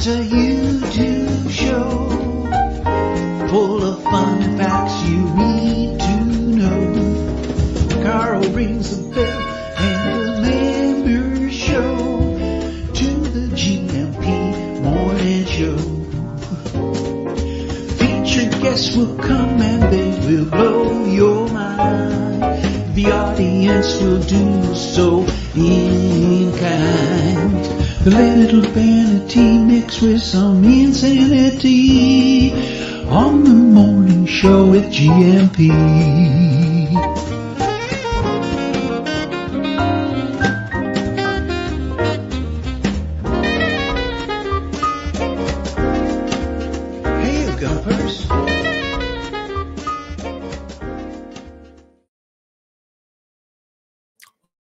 It's a YouTube show full of fun facts you need to know. Carl rings the bell and the members show to the GMP Morning Show. Featured guests will come and they will blow your mind. The audience will do so in kind. A little vanity mixed with some insanity on the morning show with GMP. Hey, you gumpers.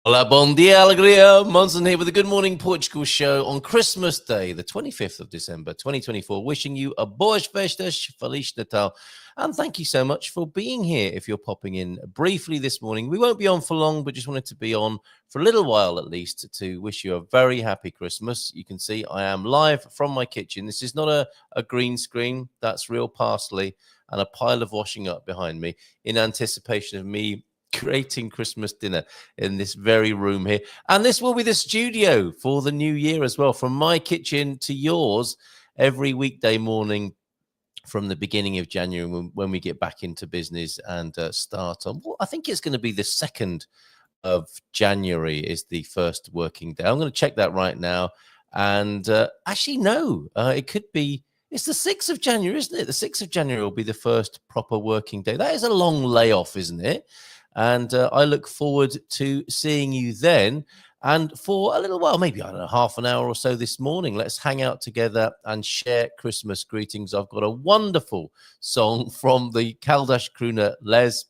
Hola, bon dia, alegria. Monson here with the Good Morning Portugal show on Christmas Day, the 25th of December, 2024. Wishing you a boas festas, Feliz Natal, and thank you so much for being here. If you're popping in briefly this morning, we won't be on for long, but just wanted to be on for a little while at least to wish you a very happy Christmas. You can see I am live from my kitchen. This is not a green screen. That's real parsley and a pile of washing up behind me in anticipation of me creating Christmas dinner in this very room here. And this will be the studio for the new year as well, from my kitchen to yours every weekday morning from the beginning of January when we get back into business and start on, well, I think it's going to be the 2nd of January is the first working day. I'm going to check that right now. And actually, no, it could be, it's the 6th of January, isn't it? The 6th of January will be the first proper working day. That is a long layoff, isn't it? And I look forward to seeing you then. And for a little while, maybe, I don't know, half an hour or so this morning, let's hang out together and share Christmas greetings. I've got a wonderful song from the Caldash crooner Les.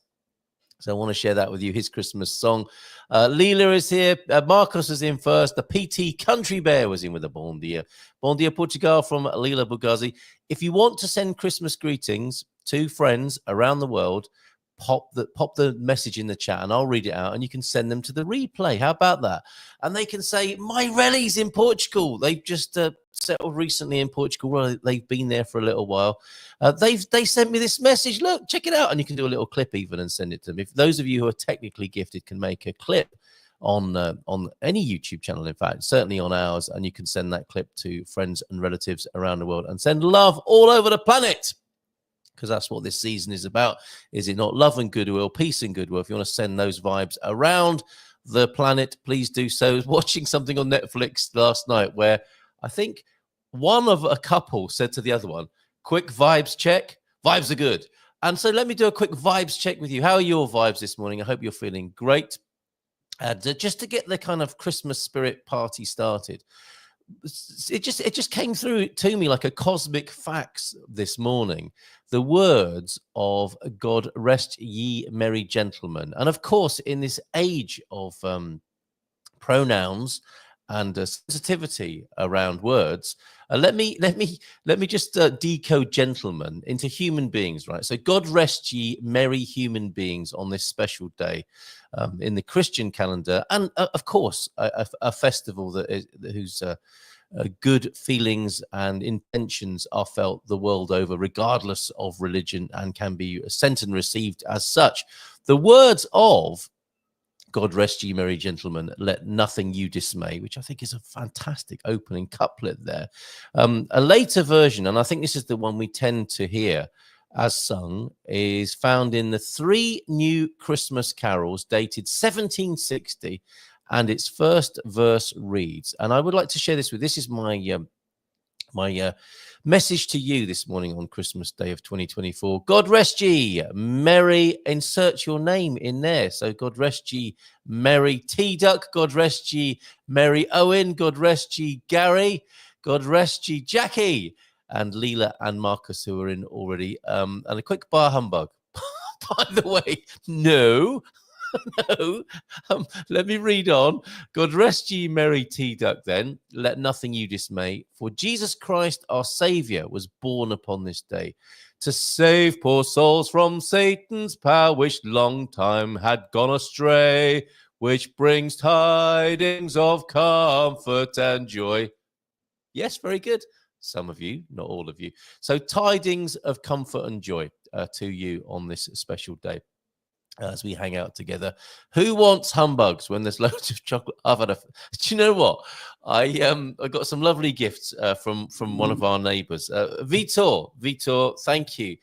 So I want to share that with you, his Christmas song. Leela is here. Marcos is in first. The PT Country Bear was in with a Bon Dia. Bon Dia Portugal from Leela Bugazi. If you want to send Christmas greetings to friends around the world, pop the message in the chat and I'll read it out and you can send them to the replay. How about that? And they can say, my rally's in Portugal. They've just settled recently in Portugal. Well, they've been there for a little while. They sent me this message. Look, check it out. And you can do a little clip even and send it to them. If those of you who are technically gifted can make a clip on any YouTube channel, in fact, certainly on ours, and you can send that clip to friends and relatives around the world and send love all over the planet. Because that's what this season is about, is it not? Love and goodwill, peace and goodwill. If you want to send those vibes around the planet, please do so. I was watching something on Netflix last night where I think one of a couple said to the other one, quick vibes check, vibes are good. And so let me do a quick vibes check with you. How are your vibes this morning? I hope you're feeling great. And just to get the kind of Christmas spirit party started, it just came through to me like a cosmic fax this morning, the words of God rest ye merry gentlemen. And of course, in this age of pronouns and sensitivity around words, let me just decode gentlemen into human beings, right? So God rest ye merry human beings on this special day in the Christian calendar, and of course a festival whose good feelings and intentions are felt the world over, regardless of religion, and can be sent and received as such. The words of God rest ye merry gentlemen, let nothing you dismay, which I think is a fantastic opening couplet there. A later version, and I think this is the one we tend to hear as sung, is found in the 3 New Christmas Carols dated 1760, and its first verse reads, and I would like to share this with, this is my message to you this morning on Christmas Day of 2024. God rest ye merry, insert your name in there. So God rest ye merry T-Duck, God rest ye merry Owen, God rest ye Gary, God rest ye Jackie, and Leela and Marcus, who are in already. And a quick bar humbug. By the way, no. No, let me read on. God rest ye merry T-Duck then, let nothing you dismay, for Jesus Christ our Saviour was born upon this day to save poor souls from Satan's power, which long time had gone astray, which brings tidings of comfort and joy. Yes, very good. some of you, not all of you. So tidings of comfort and joy to you on this special day as we hang out together. Who wants humbugs when there's loads of chocolate? Do you know what? I got some lovely gifts from one of our neighbours, Vitor, thank you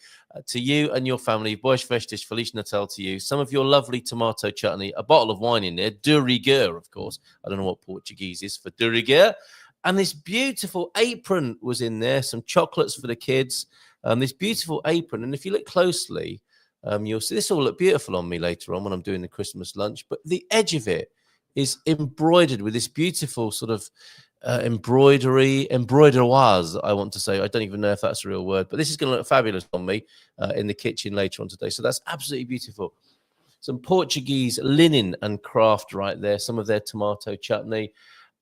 to you and your family. Boas Festas, Feliz Natal to you. Some of your lovely tomato chutney, a bottle of wine in there, de rigueur, of course. I don't know what Portuguese is for de rigueur. And this beautiful apron was in there, some chocolates for the kids, this beautiful apron. And if you look closely, you'll see this will look beautiful on me later on when I'm doing the Christmas lunch. But the edge of it is embroidered with this beautiful sort of embroideroise, I want to say. I don't even know if that's a real word, but this is going to look fabulous on me in the kitchen later on today. So that's absolutely beautiful. Some Portuguese linen and craft right there, some of their tomato chutney,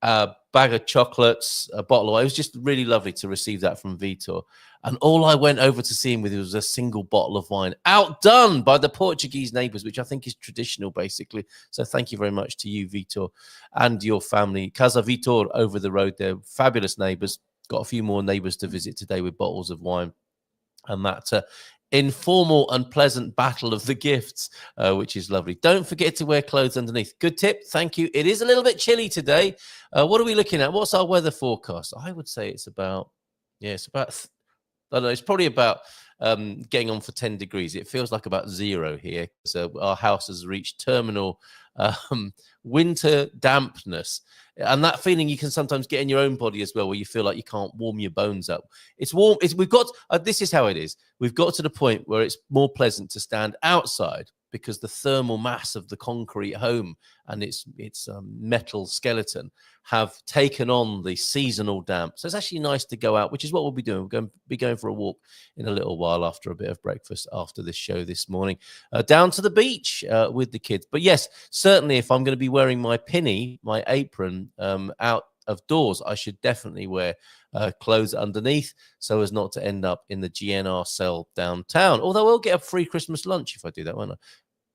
a bag of chocolates, a bottle of wine. It was just really lovely to receive that from Vitor. And all I went over to see him with was a single bottle of wine, outdone by the Portuguese neighbours, which I think is traditional, basically. So thank you very much to you, Vitor, and your family. Casa Vitor over the road there, fabulous neighbours. Got a few more neighbours to visit today with bottles of wine. And that informal and pleasant battle of the gifts, which is lovely. Don't forget to wear clothes underneath. Good tip. Thank you. It is a little bit chilly today. What are we looking at? What's our weather forecast? I would say it's about, I don't know, it's probably about getting on for 10 degrees. It feels like about 0 here. So our house has reached terminal winter dampness. And that feeling you can sometimes get in your own body as well, where you feel like you can't warm your bones up. It's warm. This is how it is. We've got to the point where it's more pleasant to stand outside because the thermal mass of the concrete home and its metal skeleton have taken on the seasonal damp. So it's actually nice to go out, which is what we'll be doing. We're going to be going for a walk in a little while after a bit of breakfast after this show this morning, down to the beach with the kids. But yes, certainly if I'm going to be wearing my pinny, my apron out of doors, I should definitely wear clothes underneath so as not to end up in the GNR cell downtown. Although I'll get a free Christmas lunch if I do that, won't I?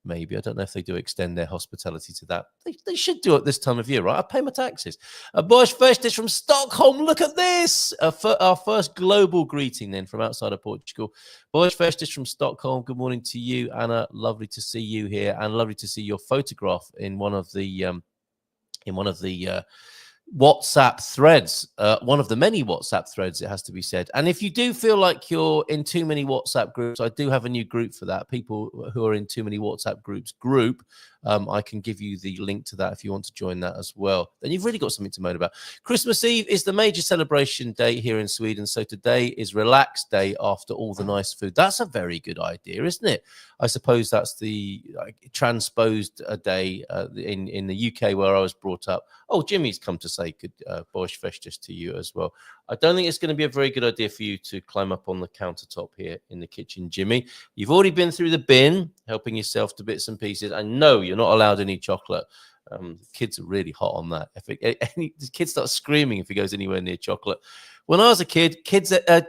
Maybe. I don't know if they do extend their hospitality to that. They should do it this time of year, right? I pay my taxes. Boas Festas from Stockholm. Look at this. Our first global greeting then from outside of Portugal. Boas Festas from Stockholm. Good morning to you, Anna. Lovely to see you here, and lovely to see your photograph in one of the WhatsApp threads, one of the many WhatsApp threads, it has to be said. And if you do feel like you're in too many WhatsApp groups, I do have a new group for that. People who are in too many WhatsApp groups group. I can give you the link to that if you want to join that as well. Then you've really got something to moan about. Christmas Eve is the major celebration day here in Sweden. So today is relaxed day after all the nice food. That's a very good idea, isn't it? I suppose that's the transposed day in the UK where I was brought up. Oh, Jimmy's come to say good Boas Festas to you as well. I don't think it's going to be a very good idea for you to climb up on the countertop here in the kitchen, Jimmy. You've already been through the bin, helping yourself to bits and pieces. I know you're not allowed any chocolate. Kids are really hot on that. The kids start screaming if he goes anywhere near chocolate. When I was a kid, kids ate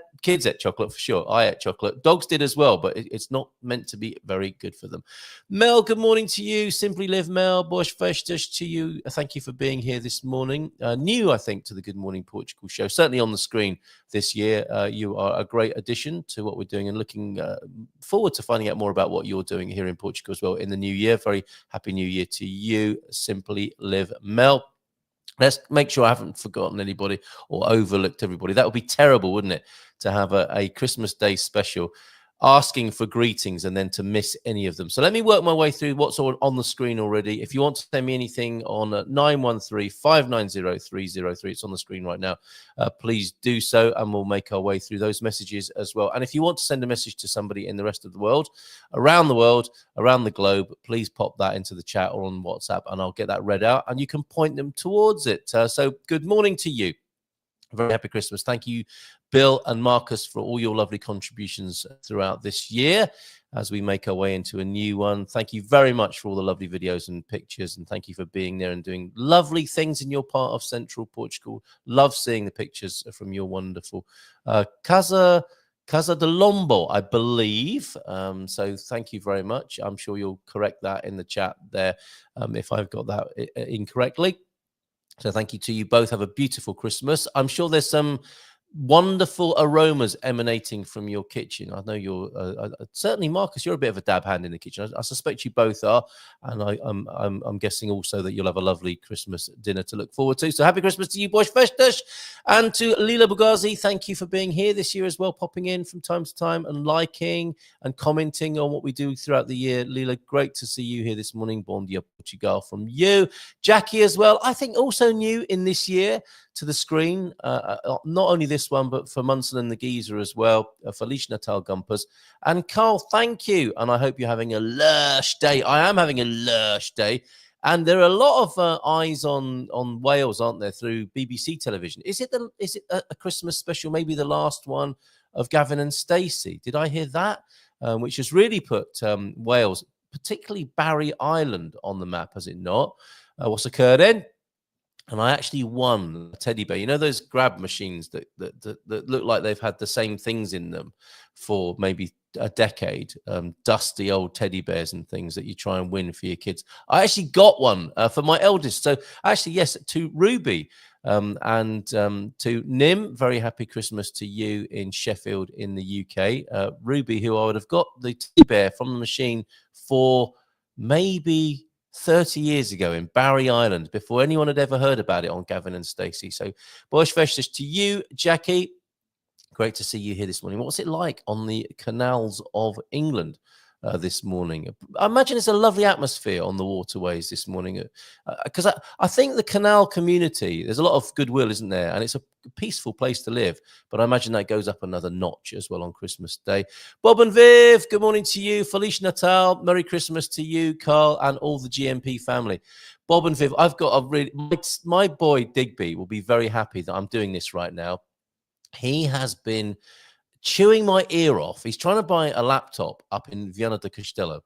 chocolate for sure. I ate chocolate. Dogs did as well, but it's not meant to be very good for them. Mel, good morning to you. Simply Live, Mel. Boas Festas to you. Thank you for being here this morning. New, I think, to the Good Morning Portugal show. Certainly on the screen this year. You are a great addition to what we're doing and looking forward to finding out more about what you're doing here in Portugal as well in the new year. Very happy new year to you. Simply Live, Mel. Let's make sure I haven't forgotten anybody or overlooked everybody. That would be terrible, wouldn't it? To have a Christmas Day special asking for greetings and then to miss any of them. So let me work my way through what's on the screen already. If you want to send me anything on 913-590-303, it's on the screen right now. Please do so, and we'll make our way through those messages as well. And if you want to send a message to somebody in the rest of the world, around the globe, please pop that into the chat or on WhatsApp, and I'll get that read out, and you can point them towards it. So good morning to you. Very happy Christmas. Thank you, Bill and Marcus, for all your lovely contributions throughout this year as we make our way into a new one. Thank you very much for all the lovely videos and pictures, and thank you for being there and doing lovely things in your part of central Portugal. Love seeing the pictures from your wonderful Casa de Lombo, I believe. So thank you very much. I'm sure you'll correct that in the chat there if I've got that incorrectly. So thank you to you both. Have a beautiful Christmas. I'm sure there's some wonderful aromas emanating from your kitchen. I know you're certainly, Marcus, you're a bit of a dab hand in the kitchen. I suspect you both are, and I'm guessing also that you'll have a lovely Christmas dinner to look forward to. So happy Christmas to you, Bosch Festas, and to Leela Bugazi. Thank you for being here this year as well, popping in from time to time and liking and commenting on what we do throughout the year. Leela, great to see you here this morning. Bom dia, Portugal from you. Jackie as well, I think also new in this year to the screen, not only this one, but for Munson and the Geezer as well. Feliz Natal Gumpers. And Carl, thank you. And I hope you're having a lush day. I am having a lush day. And there are a lot of eyes on Wales, aren't there, through BBC television? Is it a Christmas special, maybe the last one of Gavin and Stacey? Did I hear that? Which has really put Wales, particularly Barry Island, on the map, has it not? What's occurred in? And I actually won a teddy bear. You know those grab machines that look like they've had the same things in them for maybe a decade, dusty old teddy bears and things that you try and win for your kids. I actually got one for my eldest. So actually, yes, to Ruby and to Nim, very happy Christmas to you in Sheffield in the UK. Ruby, who I would have got the teddy bear from the machine for maybe 30 years ago in Barry Island, before anyone had ever heard about it on Gavin and Stacey. So, Bosch Festus to you, Jackie. Great to see you here this morning. What's it like on the canals of England this morning? I imagine it's a lovely atmosphere on the waterways this morning, because I think the canal community, there's a lot of goodwill, isn't there? And it's a peaceful place to live, but I imagine that goes up another notch as well on Christmas Day. Bob and Viv, good morning to you. Feliz Natal, Merry Christmas to you, Carl, and all the GMP family. Bob and Viv, I've got a really, my boy Digby will be very happy that I'm doing this right now. He has been chewing my ear off. He's trying to buy a laptop up in Viana do Castelo.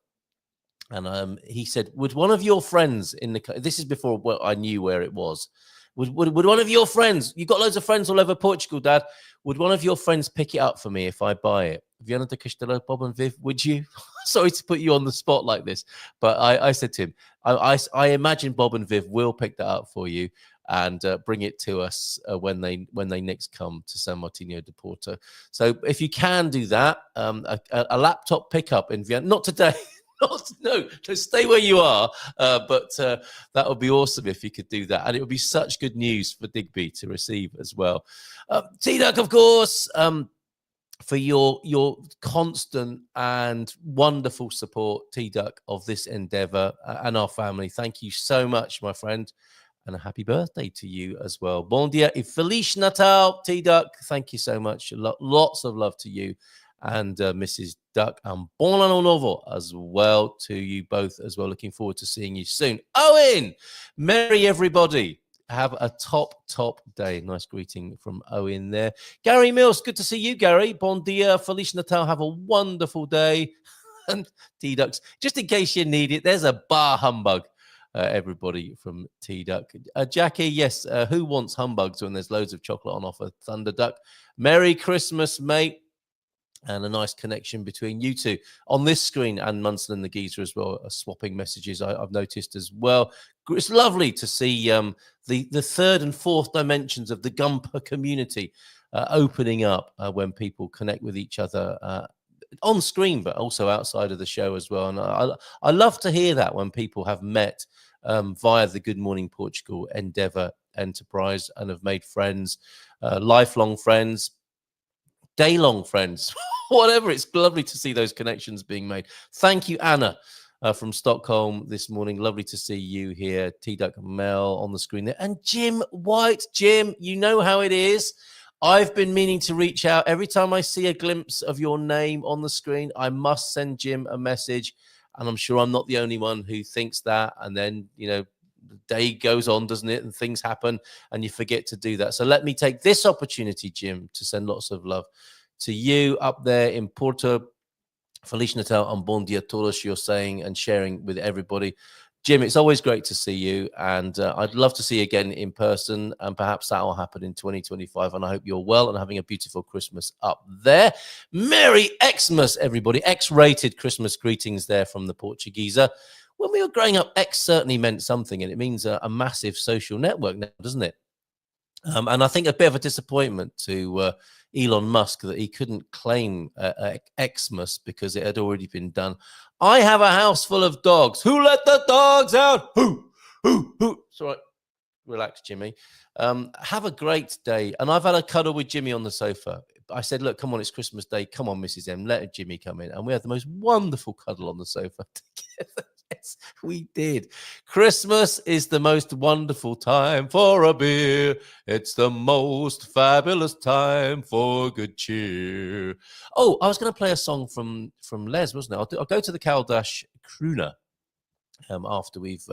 And he said, would one of your friends this is before I knew where it was. Would one of your friends, you've got loads of friends all over Portugal, Dad, would one of your friends pick it up for me if I buy it? Viana do Castelo, Bob and Viv, would you? Sorry to put you on the spot like this, but I said to him, I imagine Bob and Viv will pick that up for you and bring it to us when they next come to San Martino de Porto. So if you can do that, a laptop pickup in Vienna, not today. No, stay where you are. But that would be awesome if you could do that. And it would be such good news for Digby to receive as well. T-Duck, of course, for your constant and wonderful support, T-Duck, of this endeavor and our family. Thank you so much, my friend. And a happy birthday to you as well. Bon dia e Feliz Natal, T-Duck. Thank you so much. Lots of love to you and Mrs. Duck. And Bon Anno Novo as well to you both as well. Looking forward to seeing you soon. Owen, merry everybody. Have a top day. Nice greeting from Owen there. Gary Mills, good to see you, Gary. Bon dia, Feliz Natal. Have a wonderful day. And T-Ducks, just in case you need it, there's a bar humbug. Everybody from T-Duck. Jackie, yes, who wants humbugs when there's loads of chocolate on offer? Thunder Duck. Merry Christmas, mate. And a nice connection between you two on this screen and Munson and the Geezer as well, swapping messages I've noticed as well. It's lovely to see the third and fourth dimensions of the Gumper community opening up when people connect with each other on screen, but also outside of the show as well. And I love to hear that when people have met via the Good Morning Portugal Endeavour enterprise and have made friends, lifelong friends, day-long friends, whatever. It's lovely to see those connections being made. Thank you, Anna, from Stockholm this morning. Lovely to see you here. T-Duck Mel on the screen there. And Jim White. Jim, you know how it is. I've been meaning to reach out. Every time I see a glimpse of your name on the screen, I must send Jim a message. And I'm sure I'm not the only one who thinks that. And then, the day goes on, doesn't it? And things happen and you forget to do that. So let me take this opportunity, Jim, to send lots of love to you up there in Porto. Feliz Natal and Bon Dia Todos, you're saying and sharing with everybody. Jim, it's always great to see you, and I'd love to see you again in person, and perhaps that will happen in 2025, and I hope you're well and having a beautiful Christmas up there. Merry Xmas, everybody. X-rated Christmas greetings there from the Portuguesa. When we were growing up, X certainly meant something, and it means a massive social network now, doesn't it? And I think a bit of a disappointment to Elon Musk that he couldn't claim Xmas because it had already been done. I have a house full of dogs. Who let the dogs out? Who? It's all right. Relax, Jimmy. Have a great day. And I've had a cuddle with Jimmy on the sofa. I said, look, come on, it's Christmas Day. Come on, Mrs. M, let Jimmy come in. And we had the most wonderful cuddle on the sofa together. Yes, we did. Christmas is the most wonderful time for a beer. It's the most fabulous time for good cheer. Oh, I was going to play a song from Les, wasn't it? I'll go to the Caldash crooner after we've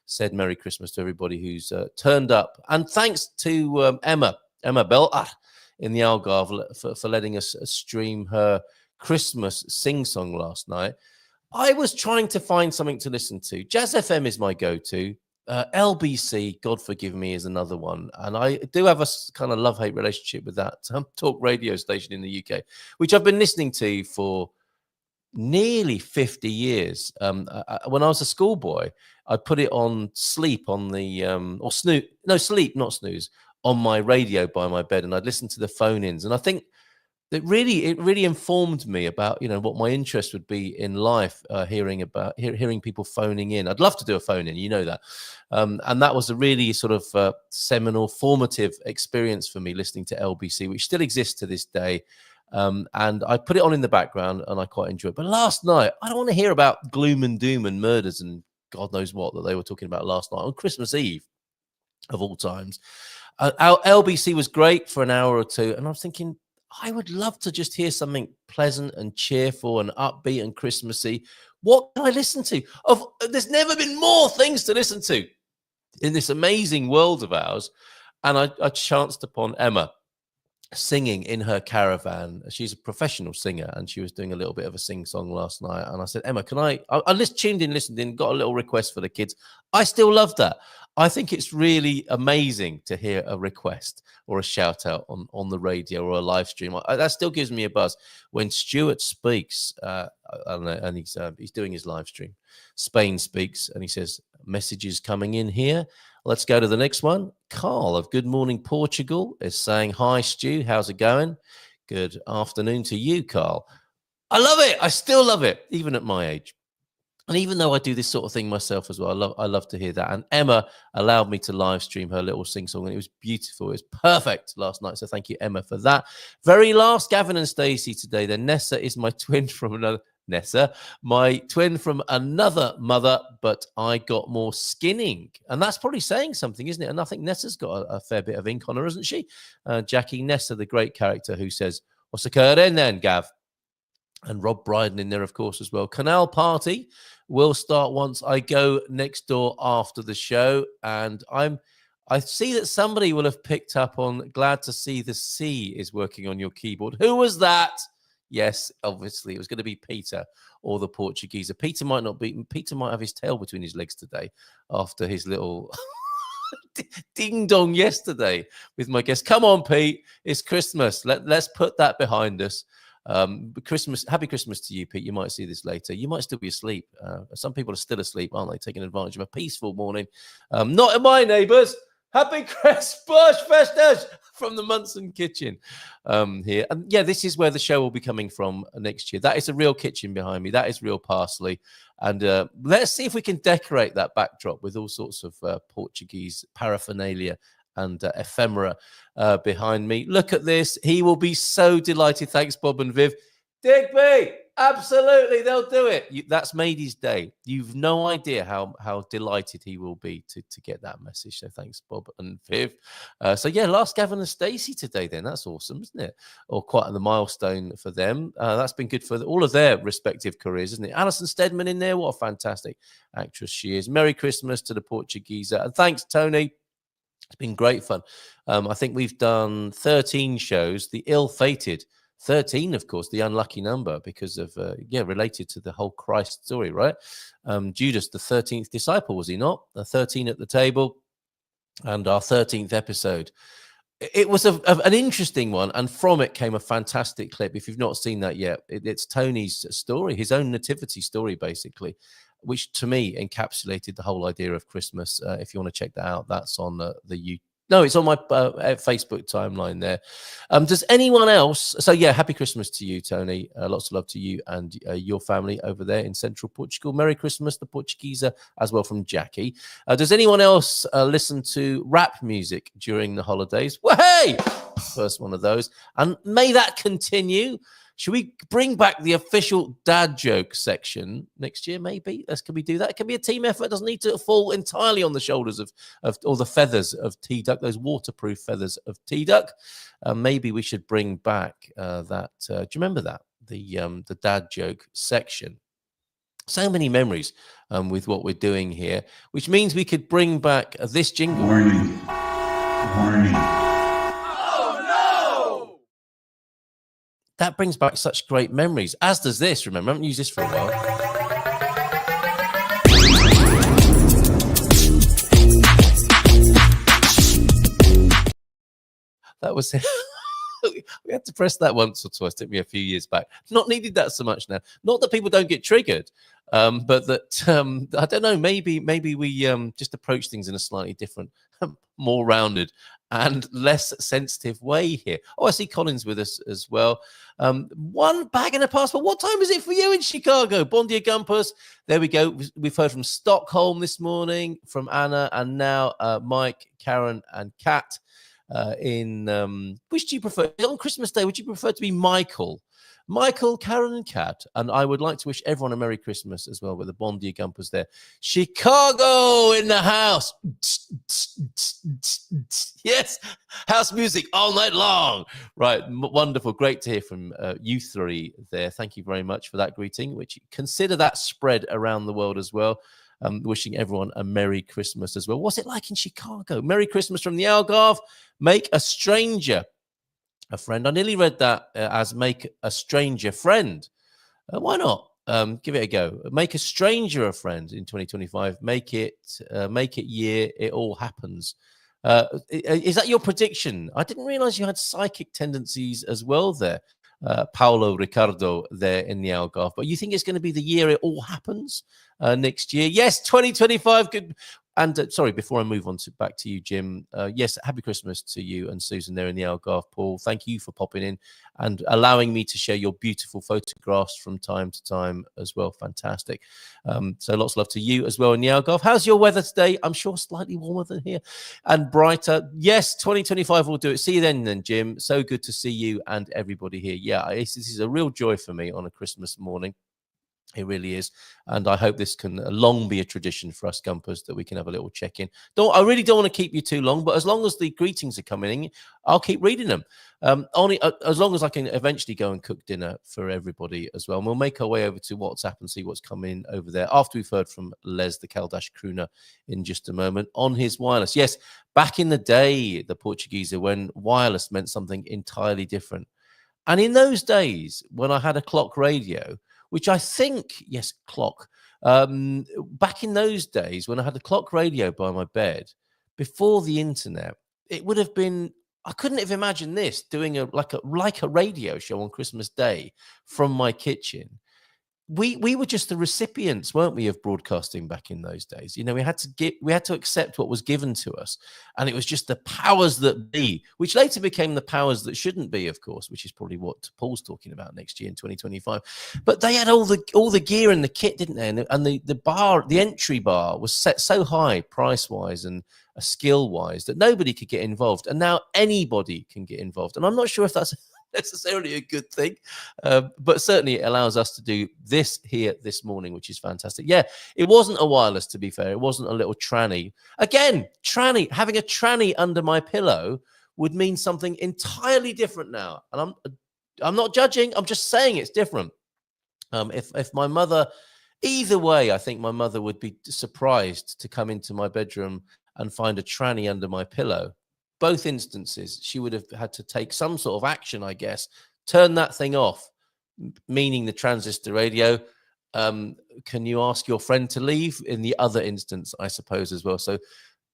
said Merry Christmas to everybody who's turned up. And thanks to Emma Bell in the Algarve for letting us stream her Christmas sing-song last night. I was trying to find something to listen to. Jazz FM is my go-to. LBC, God forgive me, is another one. And I do have a kind of love-hate relationship with that talk radio station in the UK, which I've been listening to for nearly 50 years. When I was a schoolboy, I put it on sleep on the, sleep, not snooze, on my radio by my bed, and I'd listen to the phone-ins. And I think it really informed me about, what my interest would be in life, hearing people phoning in. I'd love to do a phone in, that. And that was a really sort of seminal, formative experience for me, listening to LBC, which still exists to this day. And I put it on in the background and I quite enjoy it. But last night, I don't want to hear about gloom and doom and murders and God knows what that they were talking about last night on Christmas Eve of all times. Our LBC was great for an hour or two. And I was thinking, I would love to just hear something pleasant and cheerful and upbeat and Christmassy. What can I listen to? There's never been more things to listen to in this amazing world of ours. And I chanced upon Emma singing in her caravan. She's a professional singer and she was doing a little bit of a sing-song last night. And I said, Emma, can I just tuned in, listened in, got a little request for the kids. I still love that. I think it's really amazing to hear a request or a shout out on the radio or a live stream. That still gives me a buzz. When Stuart speaks, I don't know, and he's doing his live stream. Spain speaks and he says, messages coming in here. Let's go to the next one. Carl of Good Morning Portugal is saying, hi, Stu. How's it going? Good afternoon to you, Carl. I love it. I still love it, even at my age. And even though I do this sort of thing myself as well, I love to hear that. And Emma allowed me to live stream her little sing-song, and it was beautiful. It was perfect last night. So thank you, Emma, for that. Very last, Gavin and Stacey today. Then Nessa is my twin from another... Nessa, my twin from another mother, but I got more skinning. And that's probably saying something, isn't it? And I think Nessa's got a fair bit of ink on her, hasn't she? Jackie Nessa, the great character who says, what's occurring then, Gav? And Rob Brydon in there, of course, as well. Canal Party will start once I go next door after the show. And I see that somebody will have picked up on glad to see the C is working on your keyboard. Who was that? Yes, obviously, it was going to be Peter or the Portuguese. Peter might not be. Peter might have his tail between his legs today after his little ding dong yesterday with my guest. Come on, Pete. It's Christmas. Let's put that behind us. Christmas. Happy Christmas to you, Pete. You might see this later. You might still be asleep. Some people are still asleep, aren't they? Taking advantage of a peaceful morning. Not in my neighbours. Happy Christmas Festas from the Munson kitchen here. And yeah, this is where the show will be coming from next year. That is a real kitchen behind me. That is real parsley. And let's see if we can decorate that backdrop with all sorts of Portuguese paraphernalia and ephemera behind me. Look at this. He will be so delighted. Thanks, Bob and Viv. Digby, absolutely, they'll do it. That's made his day. You've no idea how delighted he will be to get that message. So thanks, Bob and Viv. So yeah, last Gavin and Stacey today then. That's awesome, isn't it? Or quite the milestone for them. That's been good for all of their respective careers, isn't it? Alison Steadman in there. What a fantastic actress she is. Merry Christmas to the Portuguese. And thanks, Tony. It's been great fun. I think we've done 13 shows. The ill-fated 13, of course, the unlucky number because of, related to the whole Christ story, right? Judas, the 13th disciple, was he not? The 13 at the table and our 13th episode. It was an interesting one, and from it came a fantastic clip. If you've not seen that yet, it's Tony's story, his own nativity story, basically, which to me encapsulated the whole idea of Christmas. If you want to check that out, that's on the No, it's on my Facebook timeline there. Does anyone else? So yeah, happy Christmas to you, Tony. Lots of love to you and your family over there in central Portugal. Merry Christmas, the Portuguese, as well from Jackie. Does anyone else listen to rap music during the holidays? Well, hey, first one of those, and may that continue. Should we bring back the official dad joke section next year? Maybe. Can we do that? It can be a team effort. It doesn't need to fall entirely on the shoulders of all the feathers of T-Duck, those waterproof feathers of T-Duck. Maybe we should bring back that. Do you remember that? The dad joke section. So many memories with what we're doing here, which means we could bring back this jingle. Warning. Warning. That brings back such great memories, as does this. Remember, I haven't used this for a while. That was it. We had to press that once or twice, didn't we, a few years back? Not needed that so much now. Not that people don't get triggered, but that, I don't know, maybe we just approach things in a slightly different, more rounded and less sensitive way here. Oh, I see Colin's with us as well. One bag and a passport. What time is it for you in Chicago? Bon dia Gumpers. There we go. We've heard from Stockholm this morning, from Anna, and now Mike, Karen, and Kat. Which do you prefer? On Christmas Day, would you prefer to be Michael, Karen, and Kat? And I would like to wish everyone a Merry Christmas as well with the Bon dia Gumpers there. Chicago in the house. Yes, house music all night long. Right, wonderful. Great to hear from you three there. Thank you very much for that greeting, which consider that spread around the world as well. Wishing everyone a Merry Christmas as well. What's it like in Chicago? Merry Christmas from the Algarve. Make a stranger a friend. I nearly read that as make a stranger friend. Why not? Give it a go. Make a stranger a friend in 2025. Make it year. It all happens. Is that your prediction? I didn't realize you had psychic tendencies as well there. Paolo Ricardo there in the Algarve. But you think it's going to be the year it all happens next year? Yes, 2025. Good. And sorry, before I move on back to you, Jim, yes, happy Christmas to you and Susan there in the Algarve. Paul, thank you for popping in and allowing me to share your beautiful photographs from time to time as well. Fantastic. So lots of love to you as well in the Algarve. How's your weather today? I'm sure slightly warmer than here and brighter. Yes, 2025 will do it. See you then, Jim. So good to see you and everybody here. Yeah, this is a real joy for me on a Christmas morning. It really is. And I hope this can long be a tradition for us Gumpers that we can have a little check-in. I really don't want to keep you too long, but as long as the greetings are coming in, I'll keep reading them. Only as long as I can eventually go and cook dinner for everybody as well. And we'll make our way over to WhatsApp and see what's coming over there after we've heard from Les, the Caldash crooner, in just a moment on his wireless. Yes, back in the day, the Portuguese, when wireless meant something entirely different. And in those days, when I had a clock radio, which I think, yes, clock. Back in those days when I had a clock radio by my bed, before the internet, it would have been, I couldn't have imagined this, doing like a radio show on Christmas Day from my kitchen. We were just the recipients, weren't we, of broadcasting back in those days? You know, we had to accept what was given to us, and it was just the powers that be, which later became the powers that shouldn't be, of course, which is probably what Paul's talking about next year in 2025. But they had all the gear and the kit, didn't they? And the entry bar was set so high, price wise and skill wise, that nobody could get involved, and now anybody can get involved. And I'm not sure if that's necessarily a good thing, but certainly it allows us to do this here this morning, which is fantastic. Yeah, it wasn't a wireless, to be fair. It wasn't a little tranny. Again, having a tranny under my pillow would mean something entirely different now. And I'm not judging. I'm just saying it's different. If my mother, either way, I think my mother would be surprised to come into my bedroom and find a tranny under my pillow. Both instances, she would have had to take some sort of action, I guess. Turn that thing off, meaning the transistor radio. Can you ask your friend to leave? In the other instance, I suppose, as well. So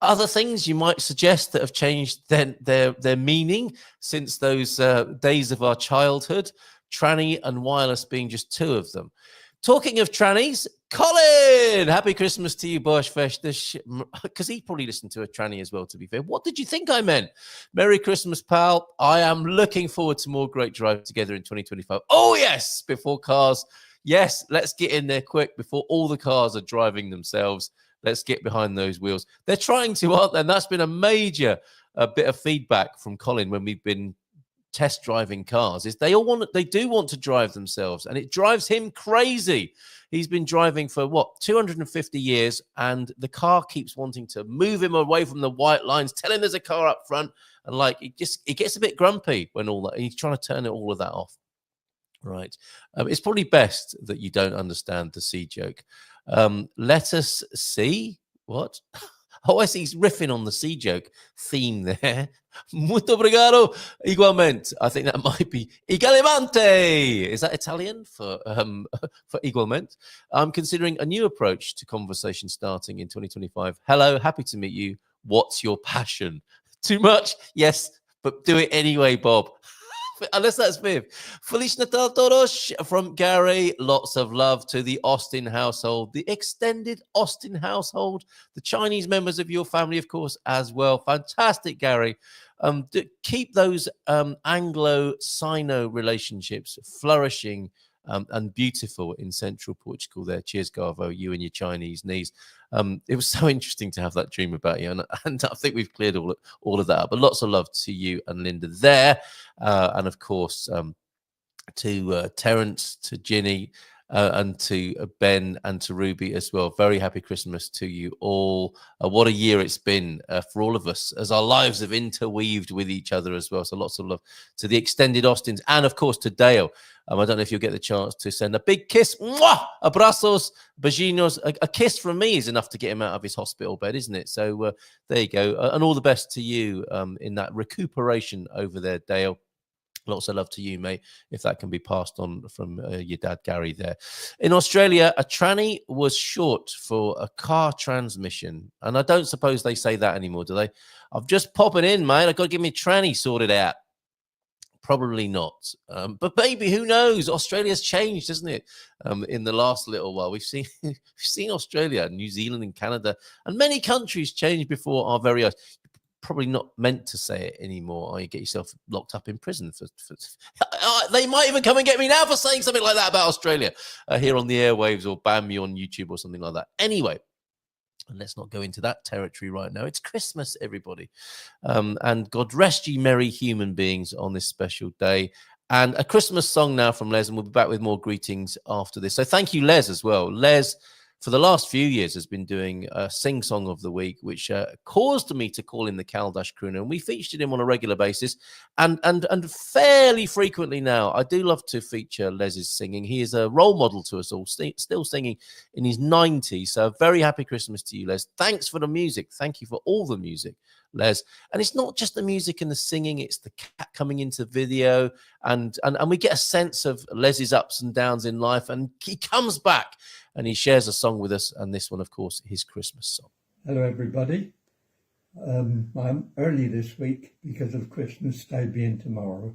other things you might suggest that have changed their meaning since those days of our childhood, tranny and wireless being just two of them. Talking of trannies, Colin, happy Christmas to you, Bosch Festus, because he probably listened to a tranny as well, to be fair. What did you think I meant? Merry Christmas, pal. I am looking forward to more great drives together in 2025. Oh, yes, before cars. Yes, let's get in there quick before all the cars are driving themselves. Let's get behind those wheels. They're trying to, aren't they? And that's been a major bit of feedback from Colin when we've been test driving cars, is they do want to drive themselves, and it drives him crazy. He's been driving for 250 years, and the car keeps wanting to move him away from the white lines, telling there's a car up front, and like it gets a bit grumpy when all that, he's trying to turn all of that off. Right. It's probably best that you don't understand the C joke. Let us see what. Oh, I see he's riffing on the sea joke theme there. Muito obrigado. Igualmente. I think that might be Igualmente. Is that Italian for igualmente? I'm considering a new approach to conversation starting in 2025. Hello, happy to meet you. What's your passion? Too much? Yes, but do it anyway, Bob. Unless that's Viv. Feliz Natal todos from Gary. Lots of love to the Austin household, the extended Austin household, the Chinese members of your family, of course, as well. Fantastic, Gary. Keep those Anglo-Sino relationships flourishing and beautiful in central Portugal there. Cheers, Garvo, you and your Chinese knees. It was so interesting to have that dream about you, and I think we've cleared all of that up. But lots of love to you and Linda there, and of course to Terence, to Ginny, and to Ben and to Ruby as well. Very happy Christmas to you all. What a year it's been for all of us as our lives have interweaved with each other as well. So lots of love to the extended Austins and, of course, to Dale. I don't know if you'll get the chance to send a big kiss. Mwah! Abrazos, beijinhos. A kiss from me is enough to get him out of his hospital bed, isn't it? So there you go. And all the best to you in that recuperation over there, Dale. Lots of love to you, mate, if that can be passed on from your dad, Gary, there. In Australia, a tranny was short for a car transmission. And I don't suppose they say that anymore, do they? I'm just popping in, mate. I've got to get my tranny sorted out. Probably not. But maybe, who knows? Australia's changed, hasn't it? In the last little while. We've seen Australia, New Zealand and Canada, and many countries change before our very eyes. Probably not meant to say it anymore, or you get yourself locked up in prison. They might even come and get me now for saying something like that about Australia here on the airwaves, or ban me on YouTube or something like that. Anyway, and let's not go into that territory right now. It's Christmas, everybody. And God rest ye merry human beings on this special day. And a Christmas song now from Les, and we'll be back with more greetings after this. So thank you, Les, as well. Les, for the last few years, has been doing a Sing Song of the Week, which caused me to call in the Caldash crooner, and we featured him on a regular basis, and fairly frequently now. I do love to feature Les's singing. He is a role model to us all, still singing in his 90s. So very happy Christmas to you, Les. Thanks for the music. Thank you for all the music, Les. And it's not just the music and the singing, it's the cat coming into video, and we get a sense of Les's ups and downs in life, and he comes back and he shares a song with us, and this one, of course, his Christmas song. Hello, everybody. I'm early this week because of Christmas Day being tomorrow.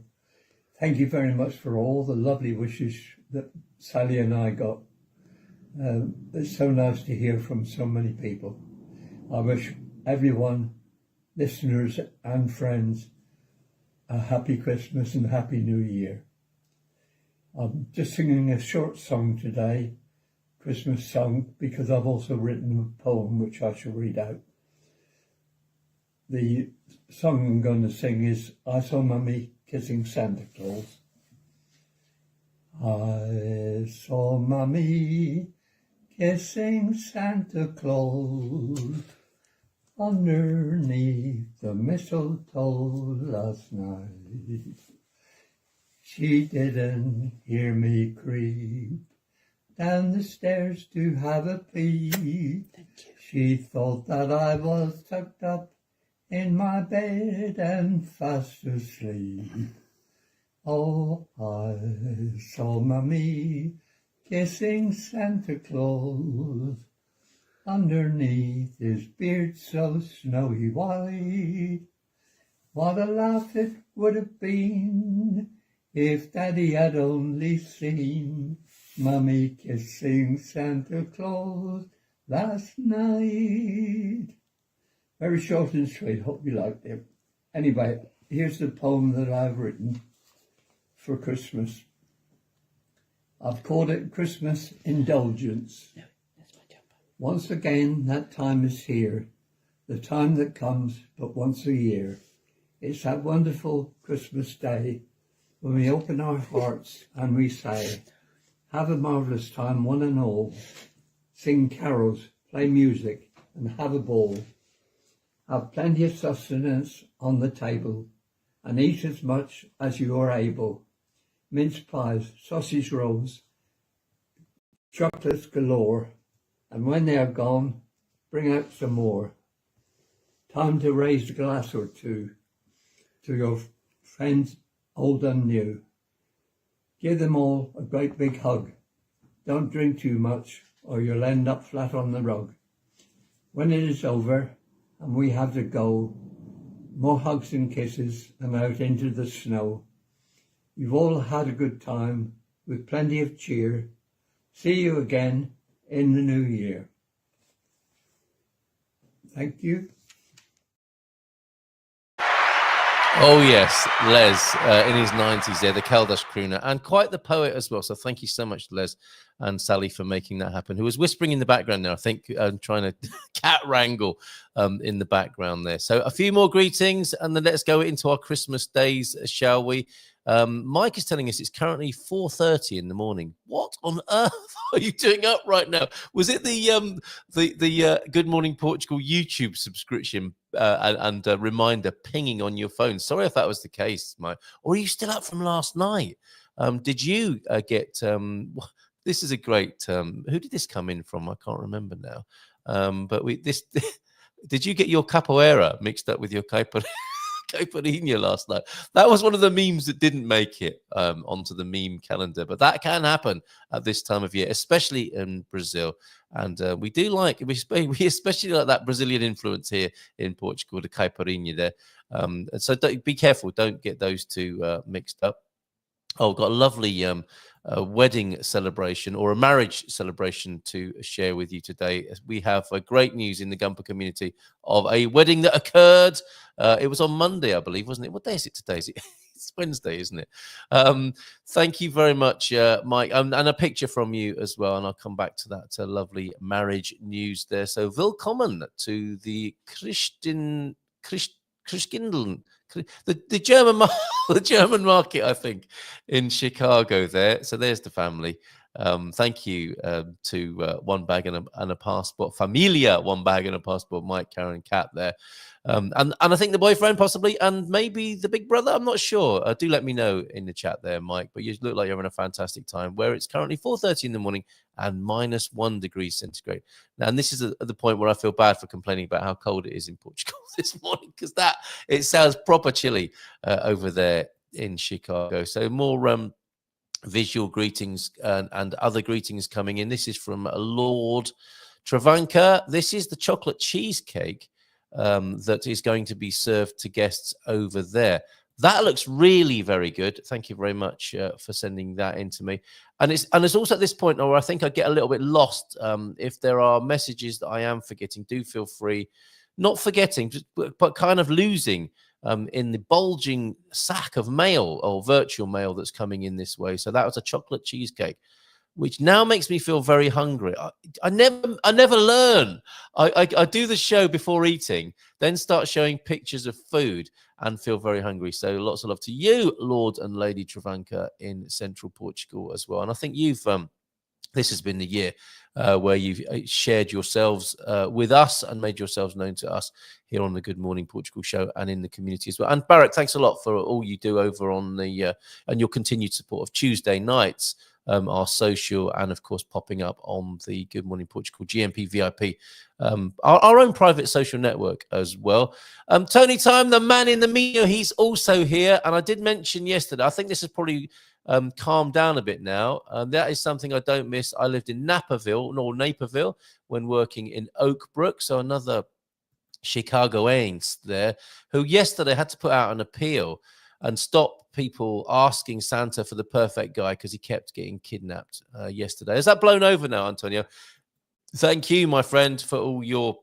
Thank you very much for all the lovely wishes that Sally and I got. It's so nice to hear from so many people. I wish everyone, listeners and friends, a happy Christmas and happy New Year. I'm just singing a short song today, Christmas song, because I've also written a poem which I shall read out. The song I'm going to sing is I Saw Mummy Kissing Santa Claus. I saw Mummy kissing Santa Claus underneath the mistletoe last night. She didn't hear me creep down the stairs to have a peep. She thought that I was tucked up in my bed and fast asleep. Oh, I saw Mummy kissing Santa Claus underneath his beard so snowy white. What a laugh it would have been if Daddy had only seen Mummy kissing Santa Claus last night. Very short and sweet. Hope you liked it. Anyway, here's the poem that I've written for Christmas. I've called it Christmas Indulgence. No, that's my jumper. Once again, that time is here, the time that comes but once a year. It's that wonderful Christmas day when we open our hearts and we say, have a marvellous time, one and all. Sing carols, play music, and have a ball. Have plenty of sustenance on the table, and eat as much as you are able. Mince pies, sausage rolls, chocolates galore, and when they are gone, bring out some more. Time to raise a glass or two to your friends old and new. Give them all a great big hug. Don't drink too much or you'll end up flat on the rug. When it is over and we have to go, more hugs and kisses and out into the snow. You've all had a good time with plenty of cheer. See you again in the new year. Thank you. Oh, yes, Les, in his 90s there, the Caldas crooner, and quite the poet as well. So thank you so much, Les and Sally, for making that happen, who was whispering in the background there, I think, trying to cat wrangle in the background there. So a few more greetings, and then let's go into our Christmas days, shall we? Mike is telling us it's currently 4:30 in the morning. What on earth are you doing up right now? Was it the Good Morning Portugal YouTube subscription and reminder pinging on your phone? Sorry if that was the case, Mike. Or are you still up from last night? Did you get? This is a great. Who did this come in from? I can't remember now. But this. Did you get your capoeira mixed up with your caipirinha last night? That was one of the memes that didn't make it onto the meme calendar, but that can happen at this time of year, especially in Brazil. And we especially like that Brazilian influence here in Portugal, the caipirinha there. So be careful, don't get those two mixed up. Oh, got a lovely wedding celebration or a marriage celebration to share with you today. We have great news in the Gumper community of a wedding that occurred. It was on Monday, I believe, wasn't it? What day is it today? It's Wednesday, isn't it? Thank you very much, Mike. And a picture from you as well. And I'll come back to that lovely marriage news there. So, willkommen to the Christkindl. The German the German market, I think, in Chicago there. So there's the family. Thank you to One Bag and a Passport, Familia One Bag and a Passport, Mike, Karen, Kat there. And I think the boyfriend possibly, and maybe the big brother. I'm not sure. Do let me know in the chat there, Mike. But you look like you're having a fantastic time. Where it's currently 4:30 in the morning and -1 degree centigrade. Now, and this is at the point where I feel bad for complaining about how cold it is in Portugal this morning, because it sounds proper chilly over there in Chicago. So more visual greetings and other greetings coming in. This is from Lord Travanca. This is the chocolate cheesecake that is going to be served to guests over there. That looks really very good. Thank you very much for sending that in to me. And it's also at this point where I think I get a little bit lost. If there are messages that I am forgetting, do feel free. Not forgetting, but kind of losing in the bulging sack of mail or virtual mail that's coming in this way. So that was a chocolate cheesecake, which now makes me feel very hungry. I never learn. I do the show before eating, then start showing pictures of food and feel very hungry. So lots of love to you, Lord and Lady Travanca in central Portugal as well. And I think you've this has been the year where you've shared yourselves with us and made yourselves known to us here on the Good Morning Portugal show and in the community as well. And Barrett, thanks a lot for all you do over on the and your continued support of Tuesday nights, our social, and of course popping up on the Good Morning Portugal GMP VIP, our own private social network as well. Tony Time, the man in the media, he's also here. And I did mention yesterday, I think this is probably calmed down a bit now. That is something I don't miss. I lived in Naperville when working in Oak Brook. So another Chicagoans there who yesterday had to put out an appeal and stop people asking Santa for the perfect guy because he kept getting kidnapped yesterday. Is that blown over now, Antonio? Thank you, my friend, for all your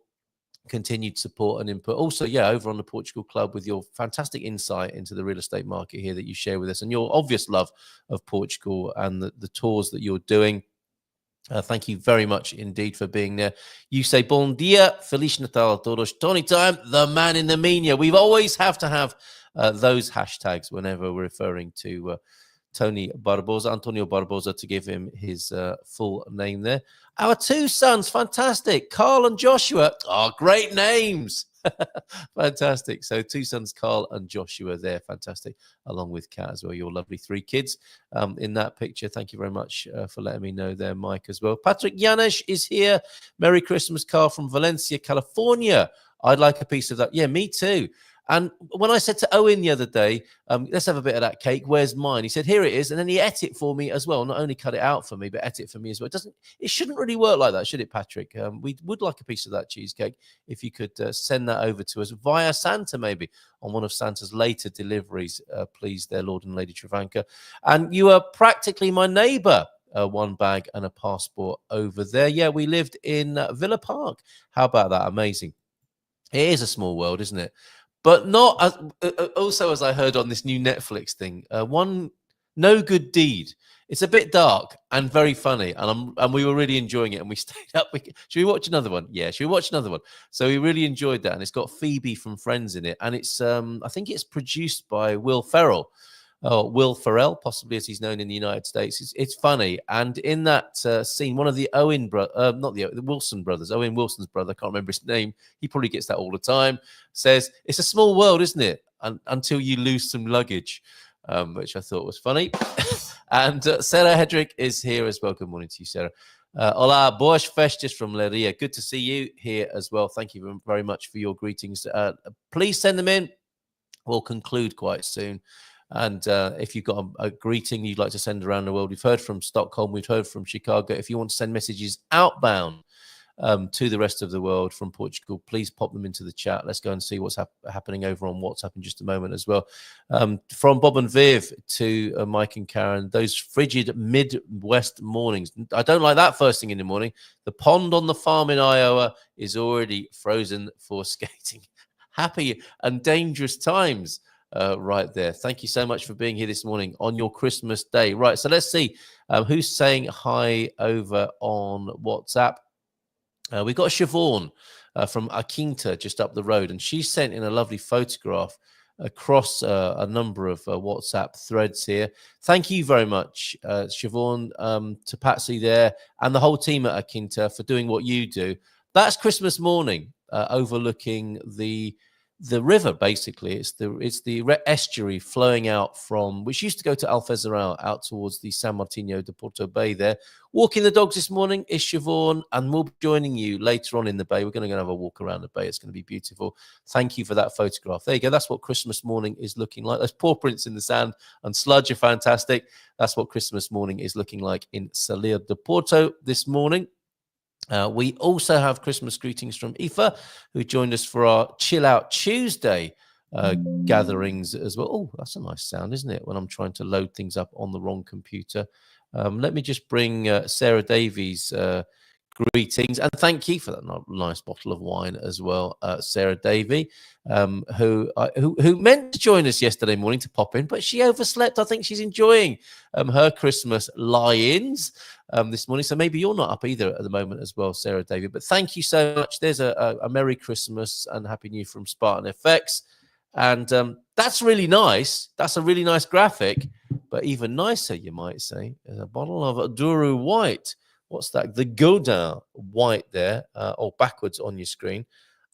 continued support and input. Also, yeah, over on the Portugal Club with your fantastic insight into the real estate market here that you share with us, and your obvious love of Portugal and the tours that you're doing. Thank you very much indeed for being there. You say, Bon dia, Feliz Natal a todos. Tony Time, the man in the media. We've always have to have those hashtags whenever we're referring to Tony Barbosa, Antonio Barbosa, to give him his full name there. Our two sons, fantastic. Carl and Joshua. Oh, great names. Fantastic. So two sons, Carl and Joshua there. Fantastic. Along with Kat as well, your lovely three kids in that picture. Thank you very much for letting me know there, Mike, as well. Patrick Yanesh is here. Merry Christmas, Carl from Valencia, California. I'd like a piece of that. Yeah, me too. And when I said to Owen the other day, let's have a bit of that cake, where's mine? He said, here it is. And then he ate it for me as well. Not only cut it out for me, but ate it for me as well. It shouldn't really work like that, should it, Patrick? We would like a piece of that cheesecake. If you could send that over to us via Santa, maybe on one of Santa's later deliveries, please, there, Lord and Lady Travanka. And you are practically my neighbor. One bag and a passport over there. Yeah, we lived in Villa Park. How about that? Amazing. It is a small world, isn't it? But not also, as I heard on this new Netflix thing, one No Good Deed. It's a bit dark and very funny, and we were really enjoying it. And we stayed up. Should we watch another one? Yeah, should we watch another one? So we really enjoyed that, and it's got Phoebe from Friends in it, and it's I think it's produced by Will Ferrell. Will Ferrell, possibly as he's known in the United States. It's funny. And in that scene, one of the the Wilson brothers, Owen Wilson's brother, I can't remember his name. He probably gets that all the time. Says, it's a small world, isn't it? Until you lose some luggage, which I thought was funny. And Sarah Hedrick is here as well. Good morning to you, Sarah. Hola, boas festas from Leiria. Good to see you here as well. Thank you very much for your greetings. Please send them in. We'll conclude quite soon. And if you've got a greeting you'd like to send around the world, we've heard from Stockholm, we've heard from Chicago. If you want to send messages outbound to the rest of the world from Portugal, please pop them into the chat. Let's go and see what's happening over on WhatsApp in just a moment as well. From Bob and Viv to Mike and Karen, those frigid Midwest mornings. I don't like that first thing in the morning. The pond on the farm in Iowa is already frozen for skating. Happy and dangerous times. Right there. Thank you so much for being here this morning on your Christmas day. Right, so let's see who's saying hi over on WhatsApp. We've got Siobhan from Akinta just up the road, and she sent in a lovely photograph across a number of WhatsApp threads here. Thank you very much, Siobhan, to Patsy there and the whole team at Akinta for doing what you do. That's Christmas morning, overlooking the river. Basically, it's the estuary flowing out from, which used to go to Alfezaral, out towards the San Martino de Porto Bay there. Walking the dogs this morning is Siobhan, and we'll be joining you later on in the bay. We're going to go have a walk around the bay. It's going to be beautiful. Thank you for that photograph. There you go. That's what Christmas morning is looking like. Those paw prints in the sand and sludge are fantastic. That's what Christmas morning is looking like in Salir de Porto this morning. We also have Christmas greetings from Aoife, who joined us for our Chill Out Tuesday gatherings as well. Oh, that's a nice sound, isn't it? When I'm trying to load things up on the wrong computer. Let me just bring Sarah Davies' greetings, and thank you for that nice bottle of wine as well, Sarah Davy, who meant to join us yesterday morning to pop in, but she overslept. I think she's enjoying her Christmas lie-ins this morning, so maybe you're not up either at the moment as well, Sarah Davy. But thank you so much. There's a Merry Christmas and Happy New Year from Spartan FX, and that's really nice. That's a really nice graphic, but even nicer, you might say, is a bottle of Duru White. What's that? The Godin White there, or backwards on your screen.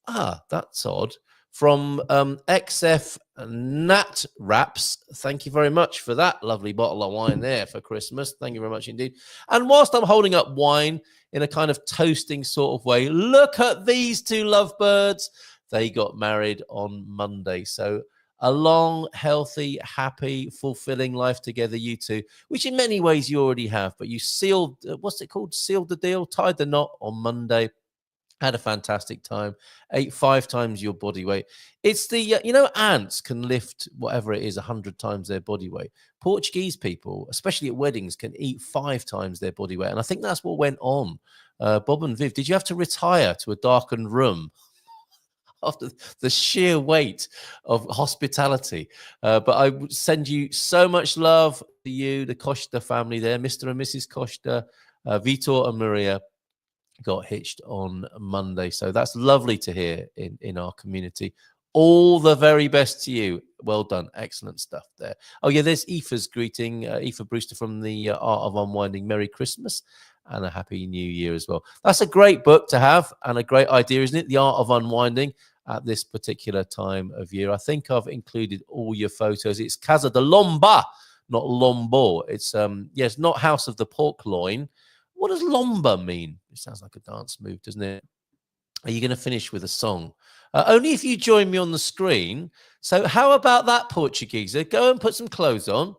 That's odd. From XF Nat Wraps. Thank you very much for that lovely bottle of wine there for Christmas. Thank you very much indeed. And whilst I'm holding up wine in a kind of toasting sort of way, look at these two lovebirds. They got married on Monday. So a long, healthy, happy, fulfilling life together, you two, which in many ways you already have, but you sealed, what's it called? Sealed the deal, tied the knot on Monday. Had a fantastic time. Ate 5 times your body weight. It's the, ants can lift whatever it is 100 times their body weight. Portuguese people, especially at weddings, can eat 5 times their body weight. And I think that's what went on. Bob and Viv, did you have to retire to a darkened room after the sheer weight of hospitality? But I would send you so much love to you, the Costa family there, Mr. and Mrs. Costa, Vitor and Maria got hitched on Monday. So that's lovely to hear in our community. All the very best to you. Well done. Excellent stuff there. Oh, yeah, there's Aoife's greeting. Aoife Brewster from the Art of Unwinding. Merry Christmas and a Happy New Year as well. That's a great book to have and a great idea, isn't it? The Art of Unwinding at this particular time of year. I think I've included all your photos. It's Casa de Lomba, not Lombo. It's, yes, not House of the Pork Loin. What does lomba mean? It sounds like a dance move, doesn't it? Are you going to finish with a song? Only if you join me on the screen. So how about that, Portugueser? Go and put some clothes on,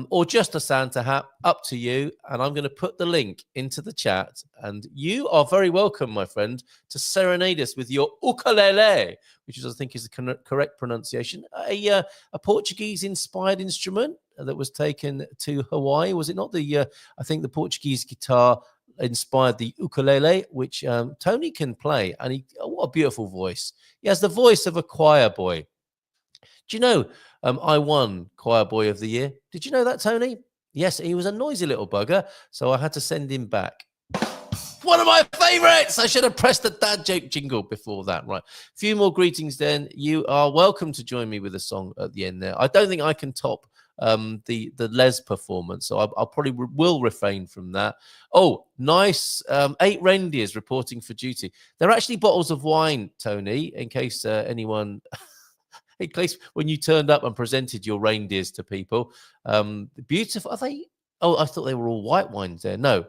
or just a Santa hat, up to you. And I'm going to put the link into the chat. And you are very welcome, my friend, to serenade us with your ukulele, which is, I think, is the correct pronunciation. A Portuguese-inspired instrument that was taken to Hawaii. Was it not the, I think the Portuguese guitar inspired the ukulele, which Tony can play. And what a beautiful voice. He has the voice of a choir boy. Do you know, I won Choir Boy of the Year. Did you know that, Tony? Yes, he was a noisy little bugger, so I had to send him back. One of my favorites. I should have pressed the dad joke jingle before that. Right. A few more greetings then. You are welcome to join me with a song at the end there. I don't think I can top the Les performance, so I'll probably will refrain from that. Oh, nice. 8 reindeers reporting for duty. They're actually bottles of wine, Tony, in case anyone... in case when you turned up and presented your reindeers to people. Beautiful. Are they? Oh, I thought they were all white wines there. No.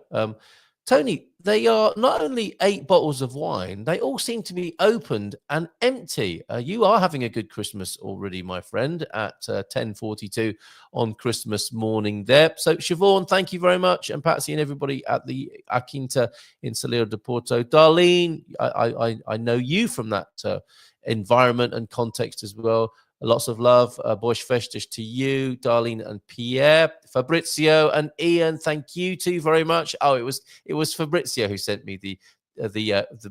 Tony, they are not only 8 bottles of wine, they all seem to be opened and empty. You are having a good Christmas already, my friend, at 10:42 on Christmas morning there. So, Siobhan, thank you very much. And Patsy and everybody at the Aquinta in Salero de Porto. Darlene, I know you from that environment and context as well. Lots of love. Boas festas to you, Darlene and Pierre, Fabrizio and Ian. Thank you too very much. Oh, it was Fabrizio who sent me the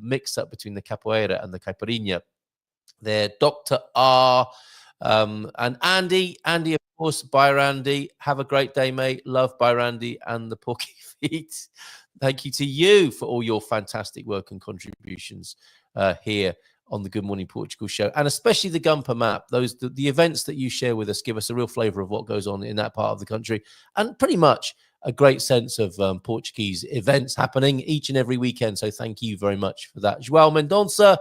mix up between the capoeira and the caipirinha. There, Dr. R and Andy. Andy, of course. Bye, Randy. Have a great day, mate. Love, bye, Randy, and the Porky Feet. Thank you to you for all your fantastic work and contributions here on the Good Morning Portugal show, and especially the Gumper map. The events that you share with us give us a real flavour of what goes on in that part of the country, and pretty much a great sense of Portuguese events happening each and every weekend. So thank you very much for that. João Mendonça,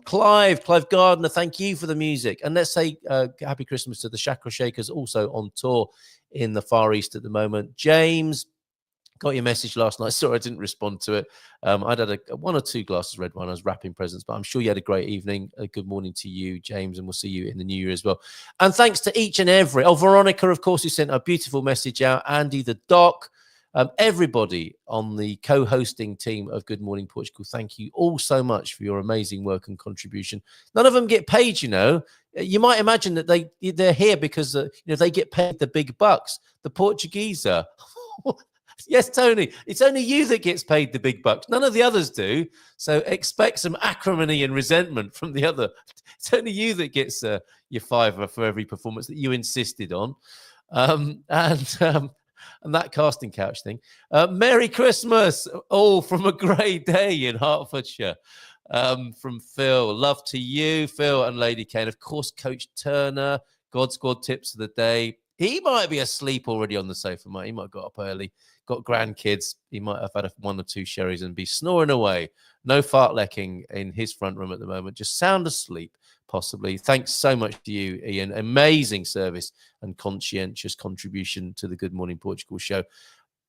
Clive Gardner, thank you for the music. And let's say happy Christmas to the Chakra Shakers, also on tour in the Far East at the moment. James, got your message last night. Sorry I didn't respond to it. I'd had 1 or 2 glasses of red wine. I was wrapping presents, but I'm sure you had a great evening. Good morning to you, James, and we'll see you in the new year as well. And thanks to each and every... Oh, Veronica, of course, who sent a beautiful message out. Andy, the doc, everybody on the co-hosting team of Good Morning Portugal, thank you all so much for your amazing work and contribution. None of them get paid, you know. You might imagine that they're here because they get paid the big bucks. The Portuguese are... Yes, Tony, it's only you that gets paid the big bucks. None of the others do. So expect some acrimony and resentment from the other. It's only you that gets your $5 for every performance that you insisted on. And that casting couch thing. Merry Christmas, all from a grey day in Hertfordshire. From Phil. Love to you, Phil and Lady Kane. Of course, Coach Turner, God Squad tips of the day. He might be asleep already on the sofa, mate. He might have got up early, got grandkids. He might have had 1 or 2 sherries and be snoring away. No fartlecking in his front room at the moment. Just sound asleep, possibly. Thanks so much to you, Ian. Amazing service and conscientious contribution to the Good Morning Portugal show.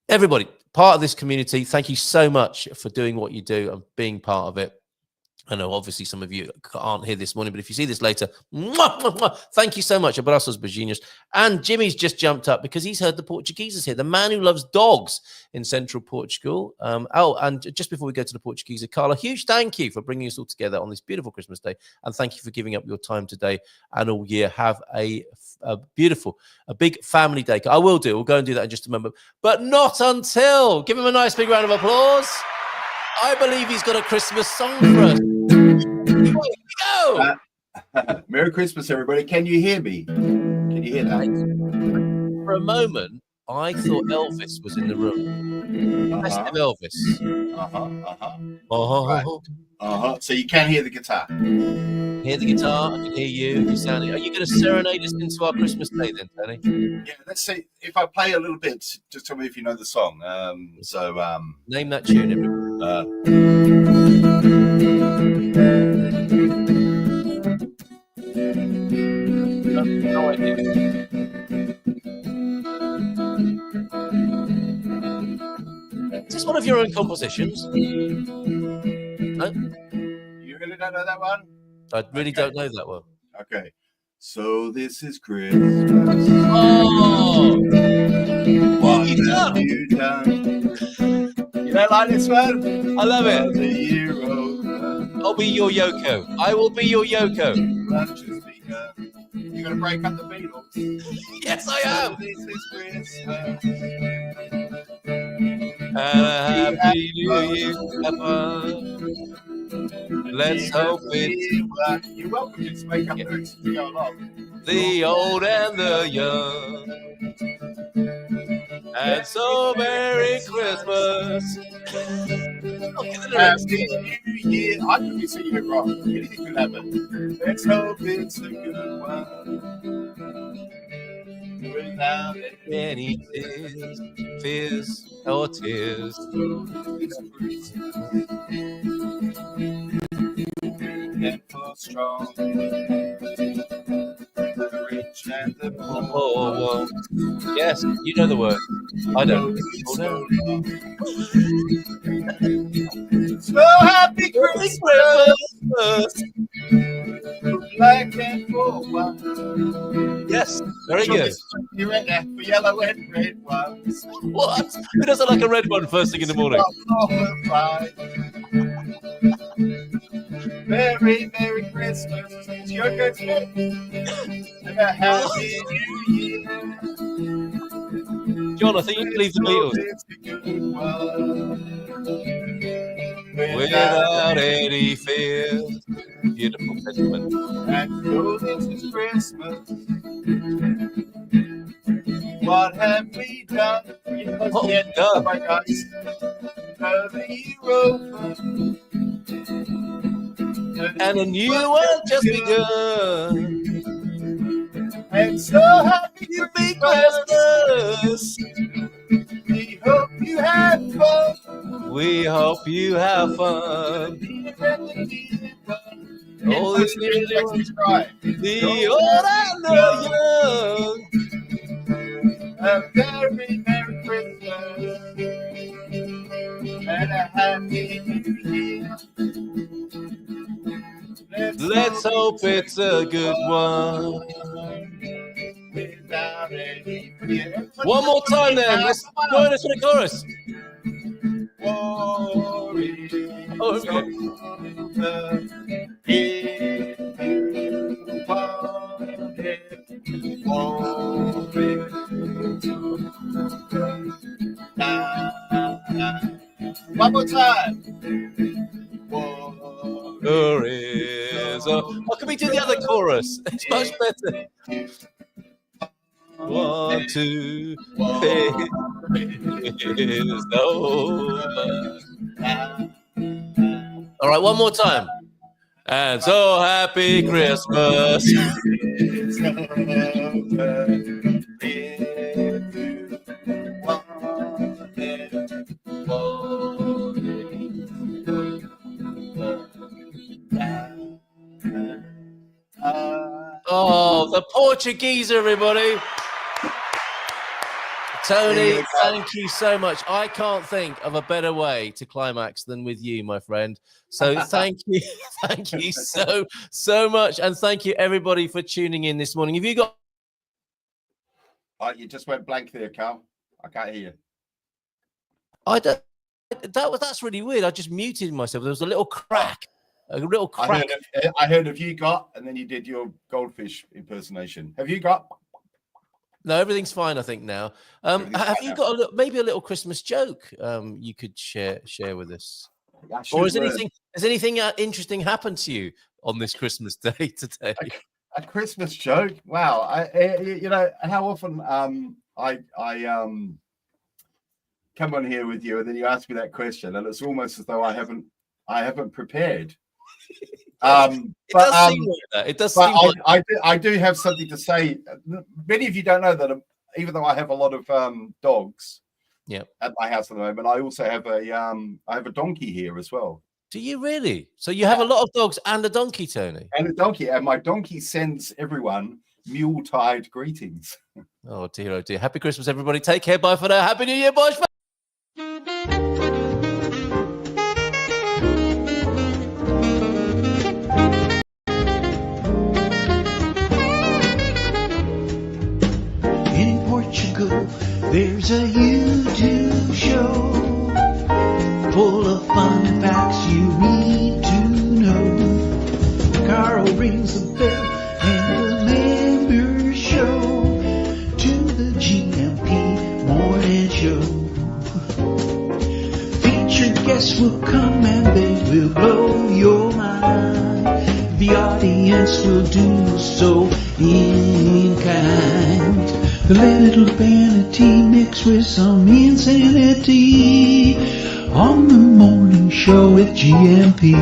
Everybody, part of this community, thank you so much for doing what you do and being part of it. I know, obviously, some of you aren't here this morning, but if you see this later, mwah, mwah, mwah, thank you so much. Abraços, beijinhos. And Jimmy's just jumped up because he's heard the Portuguese is here, the man who loves dogs in central Portugal. And just before we go to the Portuguese, Carla, huge thank you for bringing us all together on this beautiful Christmas day. And thank you for giving up your time today and all year. Have a beautiful, a big family day. I will do. We'll go and do that in just a moment, but not until. Give him a nice big round of applause. I believe he's got a Christmas song for us. Go! Merry Christmas, everybody. Can you hear me? Can you hear that? For a moment, I thought Elvis was in the room. Festive Elvis. Right. So you can hear the guitar. Hear the guitar. I can hear you. You're sounding. Are you going to serenade us into our Christmas day then, Tony? Yeah. Let's see if I play a little bit. Just tell me if you know the song. Name that tune, everybody. No idea. Is this one of your own compositions? No? You really don't know that one? I really don't know that one. Okay. So this is Christmas. Oh! What have you done? You don't like this one? I love it. The year over. I'll be your Yoko. I will be your Yoko. You're going to break up the Beatles? Yes, I am. This is Christmas. And a happy New Year. Let's hope it's You're welcome to make up lyrics to go along. the old and the young. And so Merry Christmas. Okay, the lyrics. Happy New Year. I could be singing it wrong. Anything could happen. Let's hope it's a good one. Without Any fears or tears. And full strong. The rich and the poor. Oh, well. Yes, you know the word. I don't. So happy Christmas. Black and full white. Yes, very good. You read that for yellow and red ones. What? Who doesn't like a red one first thing in the morning? Merry, Merry Christmas. It's your good and a happy New Year. John, I think you can leave the Beatles. It's a good one. Without any fear. Beautiful sentiment. And so this is Christmas. What have we done? What have we done? My guys. The hero. And a new one just begun. And so happy Big Christmas. We hope you have fun. We hope you have fun. All this the old and the young. A very Merry Christmas and a happy New Year. Let's hope it's a good one. One more time then. Let's join us for the chorus. Oh, one more time. There is a... Oh, can we do the other chorus? It's much better. 1, 2, 3 is over. All right, one more time. And so happy Christmas. It's Oh, the Portuguese, everybody. Tony, thank you so much. I can't think of a better way to climax than with you, my friend. So thank you. Thank you so much. And thank you, everybody, for tuning in this morning. Have you got... You just went blank there, Carl. I can't hear you. I don't... That's really weird. I just muted myself. There was a little crack. A little crack. I heard "Have you got?" and then you did your goldfish impersonation. Have you got? No, everything's fine, I think, now. Have you got maybe a little Christmas joke you could share with us? Or has anything interesting happened to you on this Christmas day today? A Christmas joke? Wow. You know, how often I come on here with you and then you ask me that question and it's almost as though I haven't prepared. It does seem like that. It does seem like I do have something to say. Many of you don't know that even though I have a lot of dogs at my house at the moment, I also have a donkey here as well. Do you really? So you have a lot of dogs and a donkey, Tony? And a donkey. And my donkey sends everyone Mule-tide greetings. Oh, dear, oh, dear. Happy Christmas, everybody. Take care. Bye for now. Happy New Year, boys. In Portugal, there's a YouTube show full of fun facts you need to know. Carl rings the bell and the members show to the GMP morning show. Featured guests will come and they will blow your mind. The audience will do so in kind. The little vanity mixed with some insanity on the morning show with GMP.